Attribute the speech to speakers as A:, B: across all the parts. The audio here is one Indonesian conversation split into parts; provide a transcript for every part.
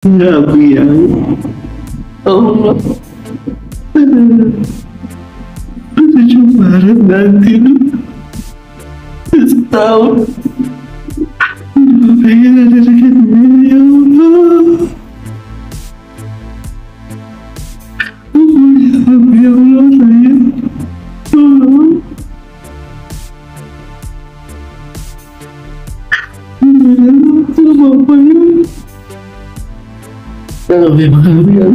A: Nabi yang Allah, 7 Maret nanti setahun pengen ada dekat ini, ya Allah. Ya Allah, sayang, tolong. Tolong apa ya? Kalau memang yang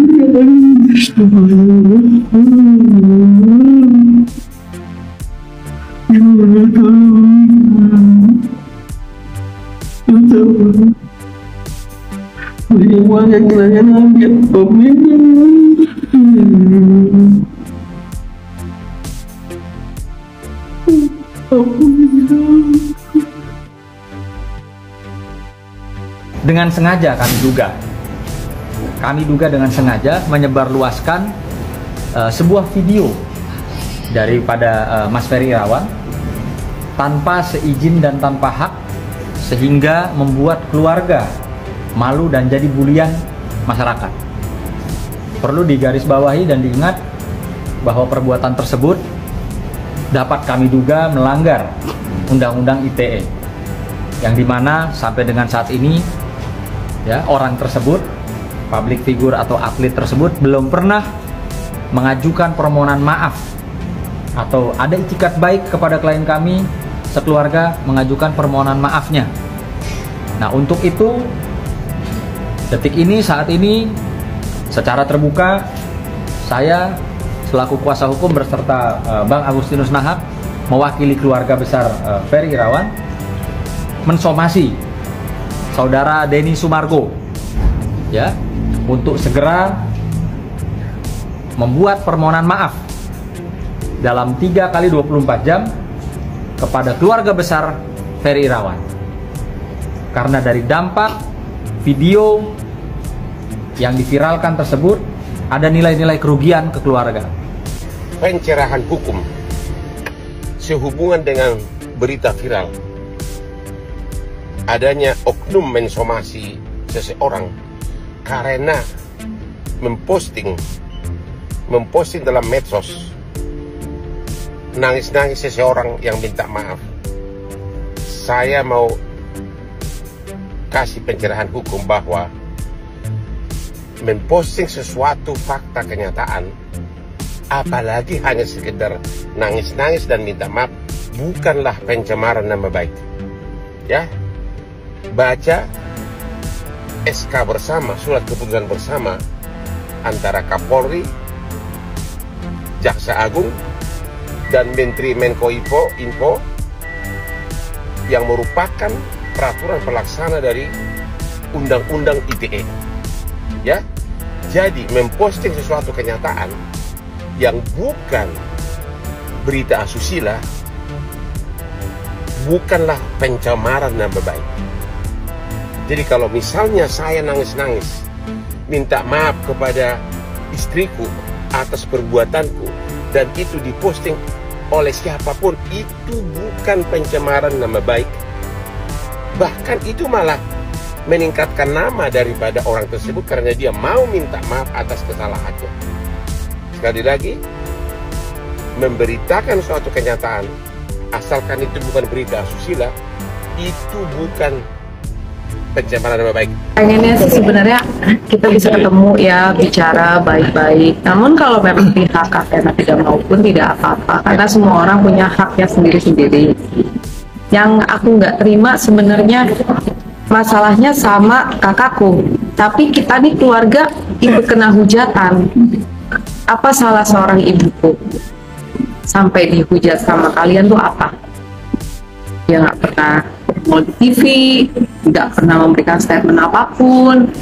B: dengan sengaja kami duga dengan sengaja menyebarluaskan sebuah video daripada Mas Ferry Irawan tanpa seizin dan tanpa hak, sehingga membuat keluarga malu dan jadi bulian masyarakat. Perlu digarisbawahi dan diingat bahwa perbuatan tersebut dapat kami duga melanggar Undang-Undang ITE, yang dimana sampai dengan saat ini ya, orang tersebut, public figure atau atlet tersebut belum pernah mengajukan permohonan maaf atau ada itikat baik kepada klien kami sekeluarga mengajukan permohonan maafnya. Nah, untuk itu detik ini, saat ini, secara terbuka saya selaku kuasa hukum berserta Bang Agustinus Nahak mewakili keluarga besar Ferry Irawan mensomasi Saudara Denny Sumargo ya, untuk segera membuat permohonan maaf dalam 3 kali 24 jam kepada keluarga besar Ferry Irawan, karena dari dampak video yang diviralkan tersebut ada nilai-nilai kerugian ke keluarga.
C: Pencerahan hukum sehubungan dengan berita viral adanya oknum mensomasi seseorang karena memposting dalam medsos nangis-nangis seseorang yang minta maaf. Saya mau kasih pencerahan hukum bahwa memposting sesuatu fakta kenyataan, apalagi hanya sekedar nangis-nangis dan minta maaf, bukanlah pencemaran nama baik. Ya, baca SK bersama, surat keputusan bersama antara Kapolri, Jaksa Agung, dan Menteri Menko Info yang merupakan peraturan pelaksana dari Undang-Undang ITE. Ya, jadi memposting sesuatu kenyataan yang bukan berita asusila bukanlah pencemaran nama baik. Jadi kalau misalnya saya nangis-nangis minta maaf kepada istriku atas perbuatanku dan itu diposting oleh siapapun, itu bukan pencemaran nama baik. Bahkan itu malah meningkatkan nama daripada orang tersebut karena dia mau minta maaf atas kesalahannya. Sekali lagi, memberitakan suatu kenyataan asalkan itu bukan berita asusila, itu bukan pencemaran nama baik.
D: Pengennya sih sebenarnya kita bisa ketemu ya, bicara baik-baik. Namun kalau memang pihak Kapena tidak mau pun tidak apa-apa, karena semua orang punya haknya sendiri-sendiri. Yang aku nggak terima sebenarnya masalahnya sama kakakku, tapi kita nih keluarga ikut kena hujatan. Apa salah seorang ibuku sampai dihujat sama kalian tuh apa? Dia nggak pernah mau di TV, nggak pernah memberikan statement apapun,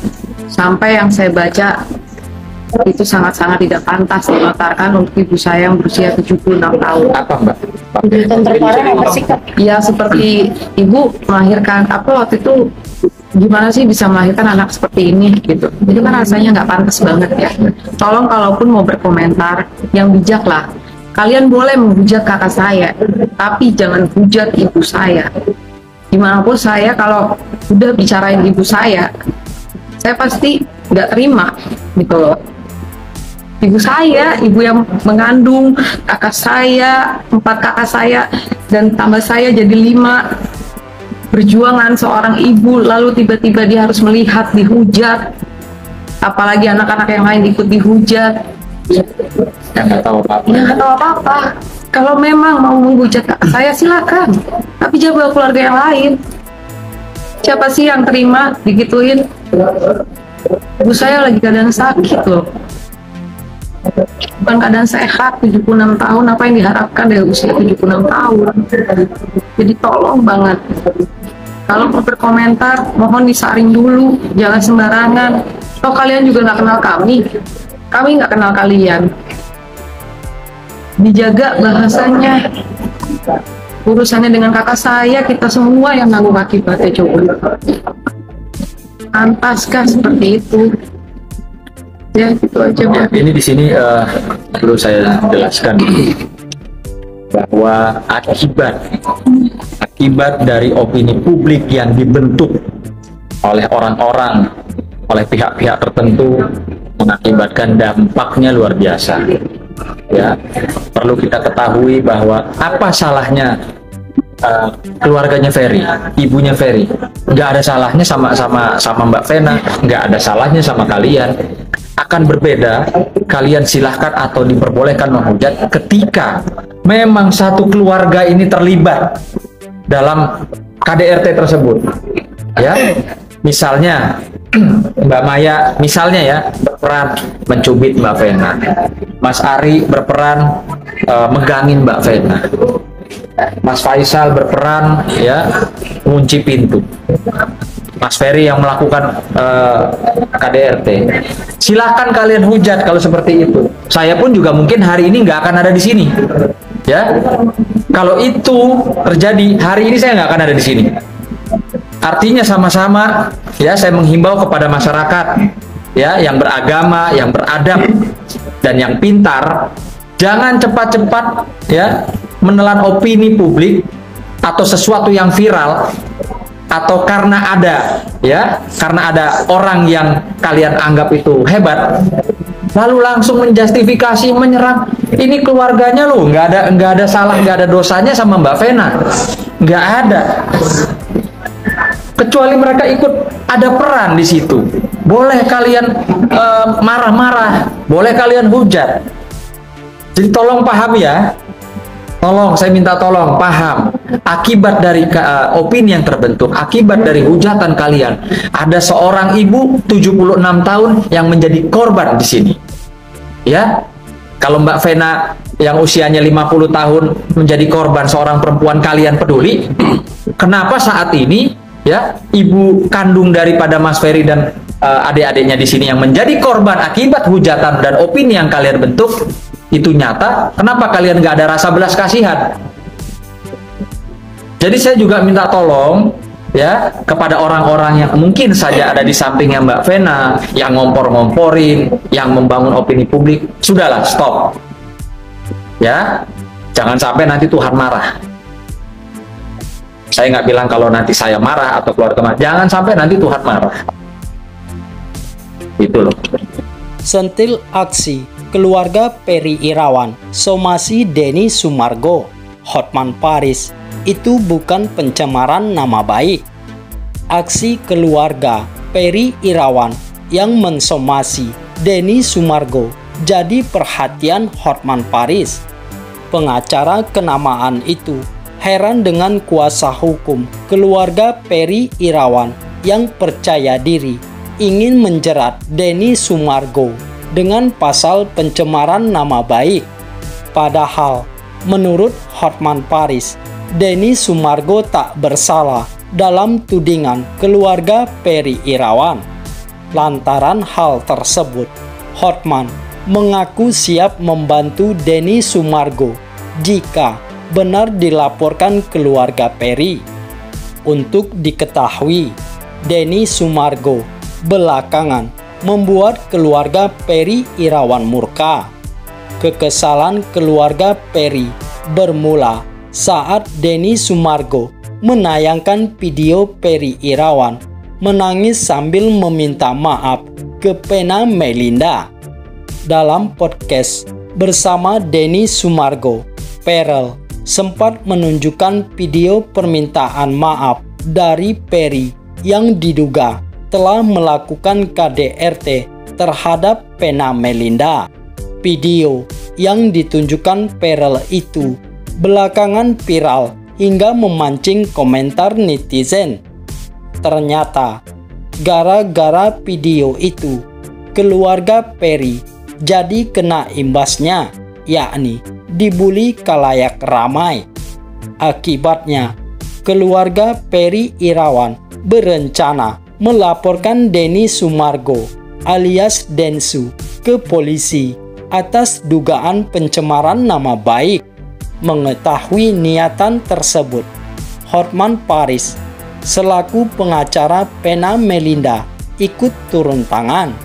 D: sampai yang saya baca itu sangat-sangat tidak pantas dilontarkan untuk ibu saya yang berusia 76 tahun.
B: Apa Mbak?
D: Tuntutan terparah apa sih Kak? Ya seperti ibu melahirkan apa waktu itu, gimana sih bisa melahirkan anak seperti ini gitu. Itu kan rasanya nggak pantas banget ya. Tolong kalaupun mau berkomentar yang bijak lah. Kalian boleh menghujat kakak saya, tapi jangan hujat ibu saya. Dimanapun saya kalau udah bicarain ibu saya saya pasti nggak terima gitu loh. Ibu saya, ibu yang mengandung, kakak saya, 4 kakak saya, dan tambah saya jadi 5. Perjuangan seorang ibu, lalu tiba-tiba dia harus melihat dihujat. Apalagi anak-anak yang lain ikut dihujat.
B: Yang nggak tahu apa-apa.
D: Yang nggak tahu apa-apa. Kalau memang mau menghujat kakak saya, silakan. Tapi jaga keluarga yang lain. Siapa sih yang terima digituin? Ibu saya lagi keadaan sakit loh. Bukan keadaan sehat, 76 tahun, apa yang diharapkan dari usia 76 tahun. Jadi tolong banget, kalau mau berkomentar mohon disaring dulu, jangan sembarangan. Toh kalian juga nggak kenal kami nggak kenal kalian. Dijaga bahasanya. Urusannya dengan kakak saya, kita semua yang nanggung akibatnya. Coba pantaskah seperti itu? Ya gitu aja, Mbak.
B: Ini di sini perlu saya jelaskan bahwa akibat dari opini publik yang dibentuk oleh orang-orang, oleh pihak-pihak tertentu, mengakibatkan dampaknya luar biasa. Ya, perlu kita ketahui bahwa apa salahnya keluarganya Ferry, ibunya Ferry, nggak ada salahnya sama Mbak Vena, nggak ada salahnya sama kalian. Akan berbeda, kalian silahkan atau diperbolehkan menghujat ketika memang satu keluarga ini terlibat dalam KDRT tersebut. Ya, misalnya Mbak Maya, misalnya ya, berperan mencubit Mbak Vena, Mas Ari berperan megangin Mbak Vena, Mas Faisal berperan ya ngunci pintu, Mas Ferry yang melakukan KDRT. Silahkan kalian hujat kalau seperti itu. Saya pun juga mungkin hari ini nggak akan ada di sini. Ya, kalau itu terjadi hari ini saya nggak akan ada di sini. Artinya sama-sama ya, saya menghimbau kepada masyarakat ya yang beragama, yang beradab dan yang pintar, jangan cepat-cepat ya menelan opini publik atau sesuatu yang viral, atau karena ada orang yang kalian anggap itu hebat, lalu langsung menjustifikasi, menyerang. Ini keluarganya loh, nggak ada salah, nggak ada dosanya sama Mbak Vena, nggak ada. Kecuali mereka ikut ada peran di situ. Boleh kalian marah-marah, boleh kalian hujat. Jadi tolong paham ya. Tolong, saya minta tolong paham akibat dari opini yang terbentuk, akibat dari hujatan kalian. Ada seorang ibu 76 tahun yang menjadi korban di sini. Ya, kalau Mbak Vena yang usianya 50 tahun menjadi korban seorang perempuan, kalian peduli. Kenapa saat ini ya ibu kandung daripada Mas Ferry dan adik-adiknya di sini yang menjadi korban akibat hujatan dan opini yang kalian bentuk itu nyata, kenapa kalian nggak ada rasa belas kasihan? Jadi saya juga minta tolong ya kepada orang-orang yang mungkin saja ada di sampingnya Mbak Vena, yang ngompor-ngomporin, yang membangun opini publik, sudahlah, stop. Ya, jangan sampai nanti Tuhan marah. Saya nggak bilang kalau nanti saya marah atau keluarga marah, jangan sampai nanti Tuhan marah. Itu loh.
E: Sentil aksi keluarga Ferry Irawan, somasi Denny Sumargo, Hotman Paris, itu bukan pencemaran nama baik. Aksi keluarga Ferry Irawan yang mensomasi Denny Sumargo jadi perhatian Hotman Paris. Pengacara kenamaan itu heran dengan kuasa hukum keluarga Ferry Irawan yang percaya diri ingin menjerat Denny Sumargo dengan pasal pencemaran nama baik. Padahal, menurut Hotman Paris, Denny Sumargo tak bersalah dalam tudingan keluarga Ferry Irawan. Lantaran hal tersebut, Hotman mengaku siap membantu Denny Sumargo jika benar dilaporkan keluarga Ferry. Untuk diketahui, Denny Sumargo belakangan membuat keluarga Ferry Irawan murka. Kekesalan keluarga Ferry bermula saat Denny Sumargo menayangkan video Ferry Irawan menangis sambil meminta maaf ke Vena Melinda. Dalam podcast bersama Denny Sumargo, Perel sempat menunjukkan video permintaan maaf dari Perry yang diduga telah melakukan KDRT terhadap Vena Melinda. Video yang ditunjukkan Perel itu belakangan viral hingga memancing komentar netizen. Ternyata, gara-gara video itu, keluarga Perry jadi kena imbasnya, yakni dibully kalayak ramai. Akibatnya, keluarga Perry Irawan berencana melaporkan Denny Sumargo alias Densu ke polisi atas dugaan pencemaran nama baik. Mengetahui niatan tersebut, Hotman Paris selaku pengacara Vena Melinda ikut turun tangan.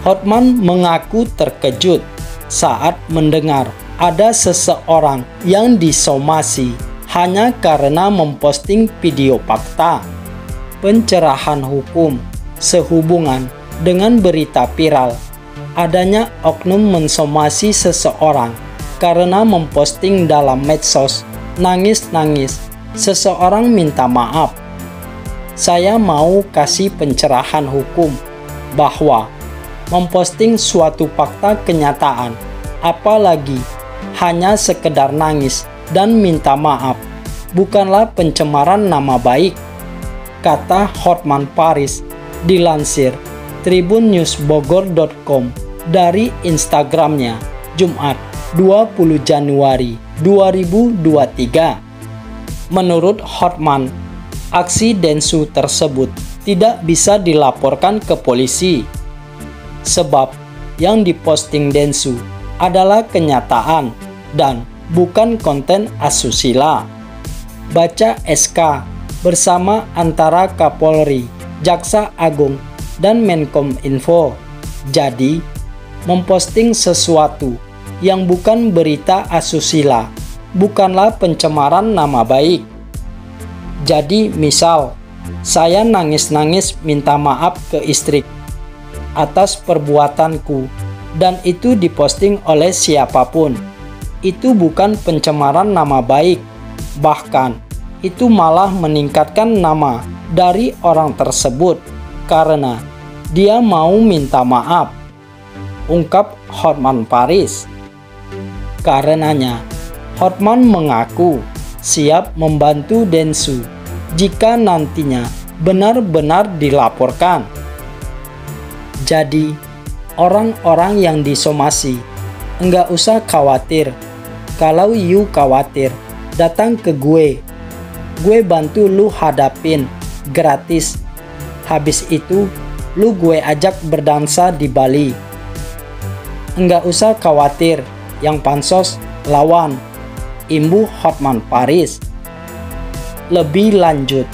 E: Hotman mengaku terkejut saat mendengar ada seseorang yang disomasi hanya karena memposting video fakta pencerahan hukum sehubungan dengan berita viral adanya oknum mensomasi seseorang karena memposting dalam medsos nangis-nangis seseorang minta maaf. Saya mau kasih pencerahan hukum bahwa memposting suatu fakta kenyataan, apalagi hanya sekedar nangis dan minta maaf, bukanlah pencemaran nama baik, kata Hotman Paris dilansir tribunnewsbogor.com dari Instagramnya Jumat 20 Januari 2023. Menurut Hotman, aksi Densu tersebut tidak bisa dilaporkan ke polisi sebab yang diposting Densu adalah kenyataan dan bukan konten asusila. Baca SK bersama antara Kapolri, Jaksa Agung, dan Menkominfo. Jadi, memposting sesuatu yang bukan berita asusila bukanlah pencemaran nama baik. Jadi misal, saya nangis-nangis minta maaf ke istri atas perbuatanku dan itu diposting oleh siapapun. Itu bukan pencemaran nama baik, bahkan itu malah meningkatkan nama dari orang tersebut karena dia mau minta maaf, ungkap Hotman Paris. Karenanya, Hotman mengaku siap membantu Densu jika nantinya benar-benar dilaporkan. Jadi, orang-orang yang disomasi enggak usah khawatir. Kalau you khawatir, datang ke gue bantu lu hadapin gratis. Habis itu lu gue ajak berdansa di Bali. Enggak usah khawatir, yang pansos lawan, imbuh Hotman Paris. Lebih lanjut,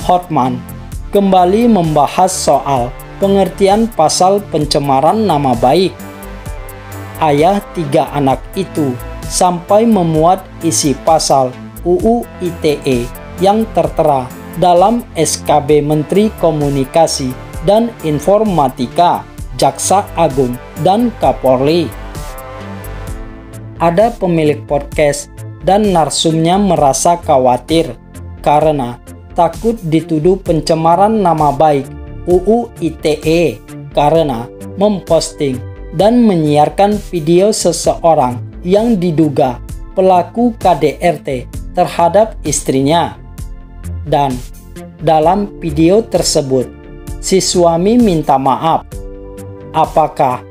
E: Hotman kembali membahas soal pengertian pasal pencemaran nama baik. Ayah 3 anak itu sampai memuat isi pasal UU ITE yang tertera dalam SKB Menteri Komunikasi dan Informatika, Jaksa Agung, dan Kapolri. Ada pemilik podcast dan narsumnya merasa khawatir karena takut dituduh pencemaran nama baik UU ITE karena memposting dan menyiarkan video seseorang yang diduga pelaku KDRT terhadap istrinya. Dan dalam video tersebut, si suami minta maaf. Apakah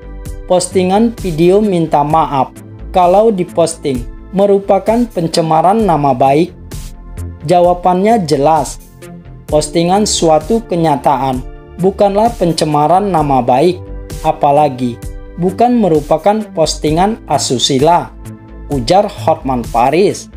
E: postingan video minta maaf kalau diposting merupakan pencemaran nama baik? Jawabannya jelas, postingan suatu kenyataan bukanlah pencemaran nama baik, apalagi bukan merupakan postingan asusila, ujar Hotman Paris.